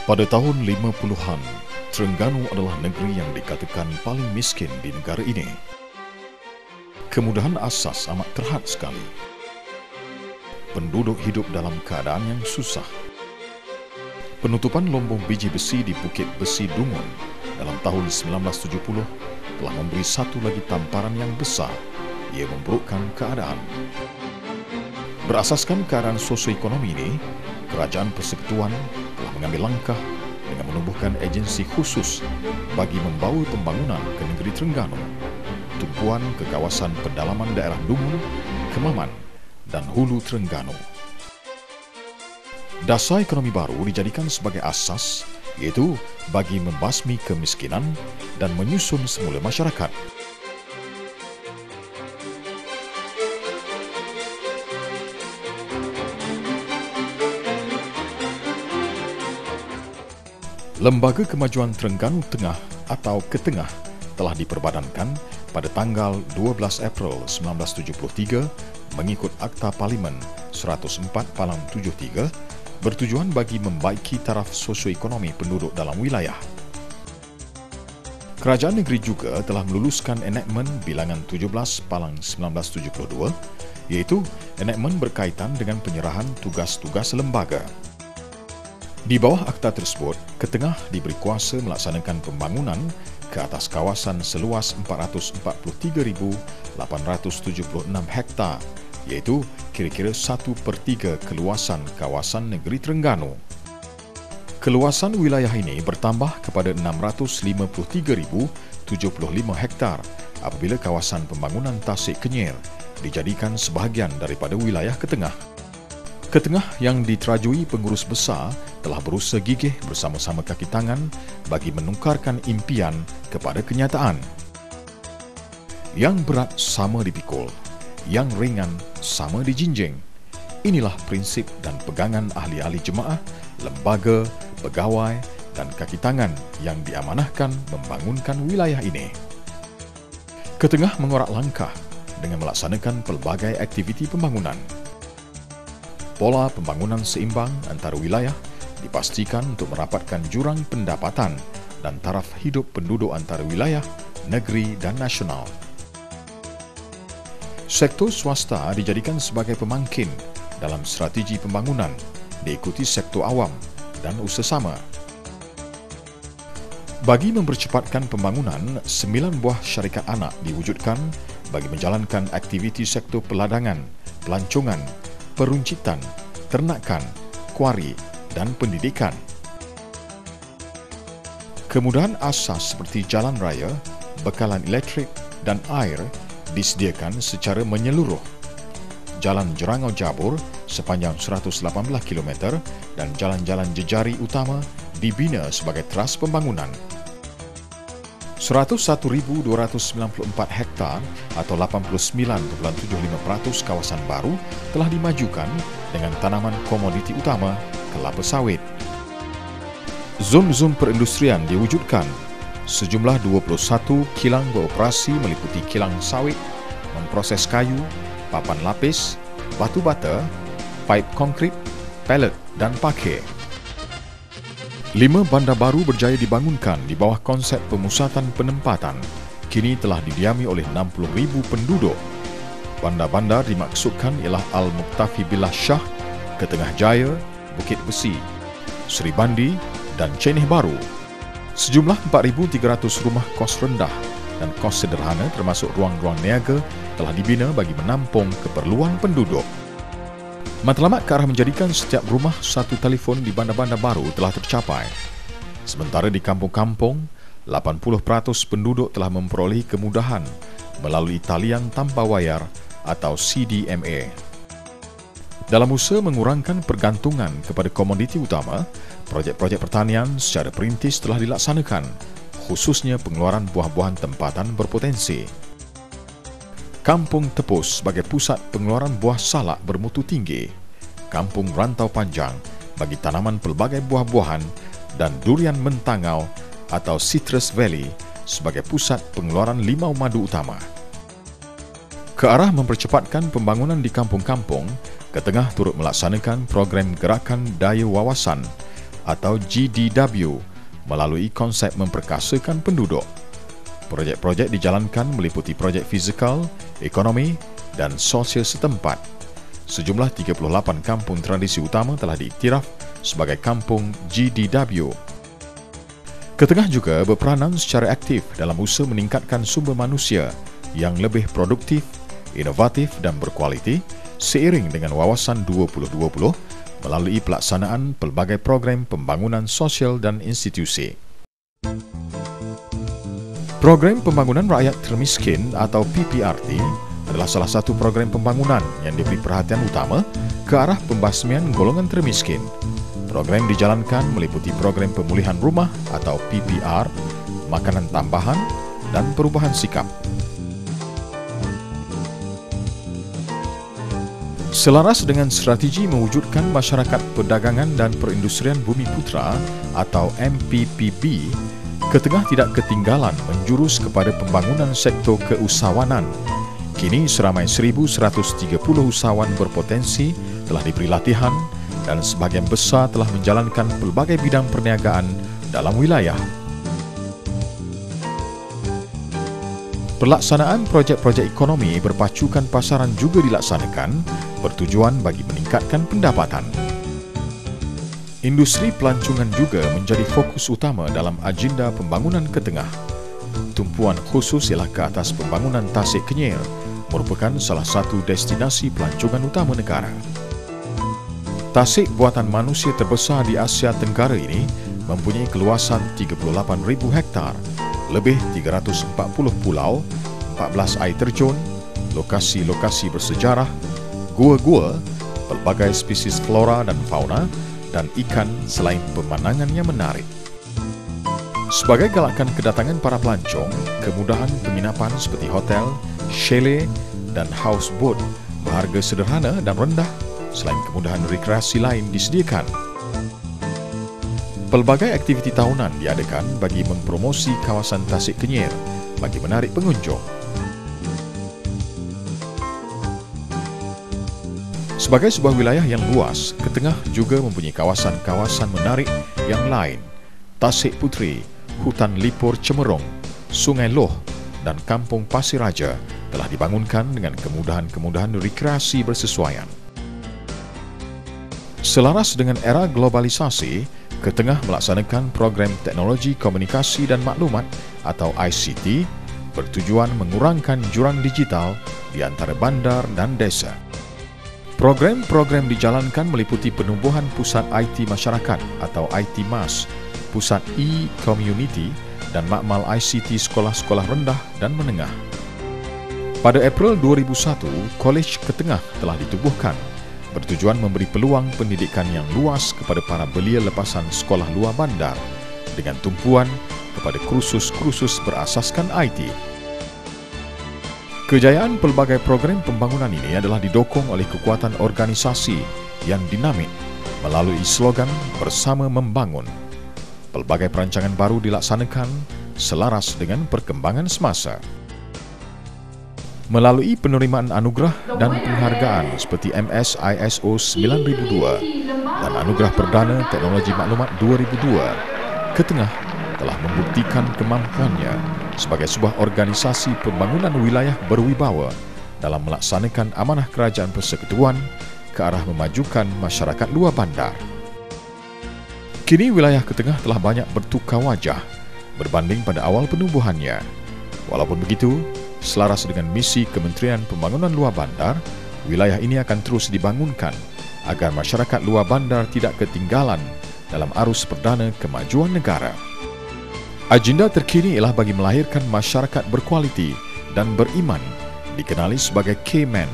Pada tahun 50-an, Terengganu adalah negeri yang dikatakan paling miskin di negara ini. Kemudahan asas amat terhad sekali. Penduduk hidup dalam keadaan yang susah. Penutupan lombong biji besi di Bukit Besi Dungun dalam tahun 1970 telah memberi satu lagi tamparan yang besar, ia memburukkan keadaan. Berasaskan keadaan sosioekonomi ini, Kerajaan Persekutuan telah mengambil langkah dengan menubuhkan agensi khusus bagi membawa pembangunan ke negeri Terengganu, tumpuan ke kawasan pedalaman daerah Dungun, Kemaman dan Hulu Terengganu. Dasar ekonomi baru dijadikan sebagai asas, iaitu bagi membasmi kemiskinan dan menyusun semula masyarakat. Lembaga Kemajuan Terengganu Tengah atau Ketengah telah diperbadankan pada tanggal 12 April 1973 mengikut Akta Parlimen 104/73 bertujuan bagi membaiki taraf sosioekonomi penduduk dalam wilayah. Kerajaan negeri juga telah meluluskan enakmen bilangan 17/1972 iaitu enakmen berkaitan dengan penyerahan tugas-tugas lembaga. Di bawah akta tersebut, Ketengah diberi kuasa melaksanakan pembangunan ke atas kawasan seluas 443,876 hektar, iaitu kira-kira 1/3 keluasan kawasan negeri Terengganu. Keluasan wilayah ini bertambah kepada 653,075 hektar apabila kawasan pembangunan Tasik Kenyir dijadikan sebahagian daripada wilayah Ketengah. Ketengah yang diterajui pengurus besar telah berusaha gigih bersama-sama kaki tangan bagi menukarkan impian kepada kenyataan. Yang berat sama dipikul, yang ringan sama dijinjing. Inilah prinsip dan pegangan ahli-ahli jemaah, lembaga, pegawai dan kaki tangan yang diamanahkan membangunkan wilayah ini. Ketengah mengorak langkah dengan melaksanakan pelbagai aktiviti pembangunan. Pola pembangunan seimbang antara wilayah dipastikan untuk merapatkan jurang pendapatan dan taraf hidup penduduk antara wilayah, negeri dan nasional. Sektor swasta dijadikan sebagai pemangkin dalam strategi pembangunan, diikuti sektor awam dan usaha sama. Bagi mempercepatkan pembangunan, 9 buah syarikat anak diwujudkan bagi menjalankan aktiviti sektor peladangan, pelancongan, peruncitan, ternakan, kuari dan pendidikan. Kemudahan asas seperti jalan raya, bekalan elektrik dan air disediakan secara menyeluruh. Jalan Jerangau Jabur sepanjang 118 km dan jalan-jalan jejari utama dibina sebagai teras pembangunan. 101,294 hektar atau 89,75% kawasan baru telah dimajukan dengan tanaman komoditi utama kelapa sawit. Zon-zon perindustrian diwujudkan. Sejumlah 21 kilang beroperasi meliputi kilang sawit, memproses kayu, papan lapis, batu bata, paip konkrit, pelet dan parkir. 5 bandar baru berjaya dibangunkan di bawah konsep pemusatan penempatan. Kini telah didiami oleh 60,000 penduduk. Bandar-bandar dimaksudkan ialah Al-Muktafi Billah Shah, Ketengah Jaya, Bukit Besi, Seri Bandi dan Cenih Baru. Sejumlah 4,300 rumah kos rendah dan kos sederhana termasuk ruang-ruang niaga telah dibina bagi menampung keperluan penduduk. Matlamat ke arah menjadikan setiap rumah satu telefon di bandar-bandar baru telah tercapai. Sementara di kampung-kampung, 80% penduduk telah memperolehi kemudahan melalui talian tanpa wayar atau CDMA. Dalam usaha mengurangkan pergantungan kepada komoditi utama, projek-projek pertanian secara perintis telah dilaksanakan, khususnya pengeluaran buah-buahan tempatan berpotensi. Kampung Tepus sebagai pusat pengeluaran buah salak bermutu tinggi, Kampung Rantau Panjang bagi tanaman pelbagai buah-buahan dan durian mentangau atau Citrus Valley sebagai pusat pengeluaran limau madu utama. Ke arah mempercepatkan pembangunan di kampung-kampung, Ketengah turut melaksanakan program gerakan daya wawasan atau GDW melalui konsep memperkasakan penduduk. Projek-projek dijalankan meliputi projek fizikal, ekonomi dan sosial setempat. Sejumlah 38 kampung tradisi utama telah diiktiraf sebagai kampung GDW. Ketengah juga berperanan secara aktif dalam usaha meningkatkan sumber manusia yang lebih produktif, inovatif dan berkualiti seiring dengan Wawasan 2020 melalui pelaksanaan pelbagai program pembangunan sosial dan institusi. Program Pembangunan Rakyat Termiskin atau PPRT adalah salah satu program pembangunan yang diberi perhatian utama ke arah pembasmian golongan termiskin. Program dijalankan meliputi program pemulihan rumah atau PPR, makanan tambahan dan perubahan sikap. Selaras dengan strategi mewujudkan masyarakat perdagangan dan perindustrian Bumi Putra atau MPPB, Ketengah tidak ketinggalan menjurus kepada pembangunan sektor keusahawanan. Kini seramai 1,130 usahawan berpotensi telah diberi latihan dan sebahagian besar telah menjalankan pelbagai bidang perniagaan dalam wilayah. Pelaksanaan projek-projek ekonomi berpacukan pasaran juga dilaksanakan bertujuan bagi meningkatkan pendapatan. Industri pelancongan juga menjadi fokus utama dalam agenda pembangunan Ketengah. Tumpuan khusus ialah ke atas pembangunan Tasik Kenyir, merupakan salah satu destinasi pelancongan utama negara. Tasik buatan manusia terbesar di Asia Tenggara ini mempunyai keluasan 38,000 hektar, lebih 340 pulau, 14 air terjun, lokasi-lokasi bersejarah, gua-gua, pelbagai spesies flora dan fauna, dan ikan selain pemandangan yang menarik. Sebagai galakan kedatangan para pelancong, kemudahan penginapan seperti hotel, chalet dan houseboat berharga sederhana dan rendah selain kemudahan rekreasi lain disediakan. Pelbagai aktiviti tahunan diadakan bagi mempromosi kawasan Tasik Kenyir bagi menarik pengunjung. Sebagai sebuah wilayah yang luas, Ketengah juga mempunyai kawasan-kawasan menarik yang lain. Tasik Puteri, Hutan Lipur Cemerung, Sungai Loh dan Kampung Pasir Raja telah dibangunkan dengan kemudahan-kemudahan rekreasi bersesuaian. Selaras dengan era globalisasi, Ketengah melaksanakan program teknologi komunikasi dan maklumat atau ICT bertujuan mengurangkan jurang digital di antara bandar dan desa. Program-program dijalankan meliputi penubuhan pusat IT masyarakat atau IT MAS, pusat e-community dan makmal ICT sekolah-sekolah rendah dan menengah. Pada April 2001, Kolej Ketengah telah ditubuhkan bertujuan memberi peluang pendidikan yang luas kepada para belia lepasan sekolah luar bandar dengan tumpuan kepada kursus-kursus berasaskan IT. Kejayaan pelbagai program pembangunan ini adalah didokong oleh kekuatan organisasi yang dinamik melalui slogan Bersama Membangun. Pelbagai perancangan baru dilaksanakan selaras dengan perkembangan semasa. Melalui penerimaan anugerah dan penghargaan seperti MS ISO 9002 dan Anugerah Perdana Teknologi Maklumat 2002, Ketengah telah membuktikan kemampuannya sebagai sebuah organisasi pembangunan wilayah berwibawa dalam melaksanakan amanah Kerajaan Persekutuan ke arah memajukan masyarakat luar bandar. Kini wilayah Ketengah telah banyak bertukar wajah berbanding pada awal penubuhannya. Walaupun begitu, selaras dengan misi Kementerian Pembangunan Luar Bandar, wilayah ini akan terus dibangunkan agar masyarakat luar bandar tidak ketinggalan dalam arus perdana kemajuan negara. Agenda terkini ialah bagi melahirkan masyarakat berkualiti dan beriman dikenali sebagai K-Man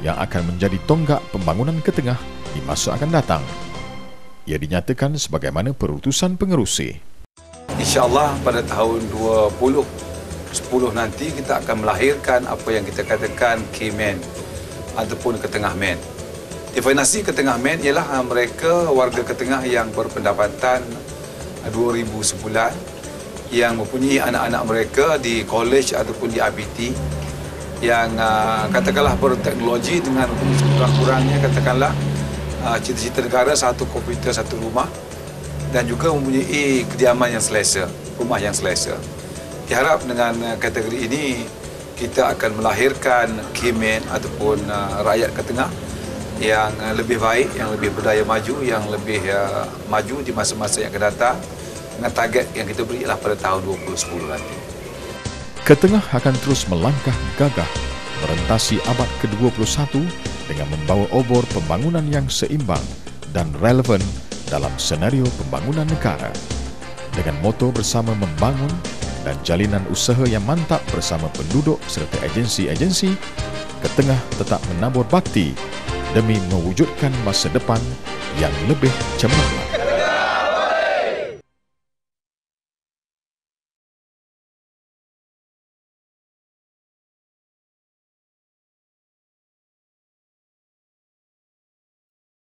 yang akan menjadi tonggak pembangunan Ketengah di masa akan datang. Ia dinyatakan sebagaimana perutusan pengerusi. InsyaAllah pada tahun 2010 nanti kita akan melahirkan apa yang kita katakan K-Man ataupun Ketengah Man. Definisi Ketengah Man ialah mereka warga Ketengah yang berpendapatan 2,000 sebulan, yang mempunyai anak-anak mereka di kolej ataupun di IPT, yang katakanlah berteknologi dengan kurang-kurangnya katakanlah cita-cita negara satu komputer satu rumah, dan juga mempunyai kediaman yang selesa, rumah yang selesa. Diharap dengan kategori ini kita akan melahirkan KMN ataupun rakyat Ketengah yang lebih baik, yang lebih berdaya maju, yang lebih maju di masa-masa yang akan datang dengan target yang kita beri ialah pada tahun 2010 nanti. Ketengah akan terus melangkah gagah merentasi abad ke-21 dengan membawa obor pembangunan yang seimbang dan relevan dalam senario pembangunan negara. Dengan moto bersama membangun dan jalinan usaha yang mantap bersama penduduk serta agensi-agensi, Ketengah tetap menabur bakti demi mewujudkan masa depan yang lebih cemerlang.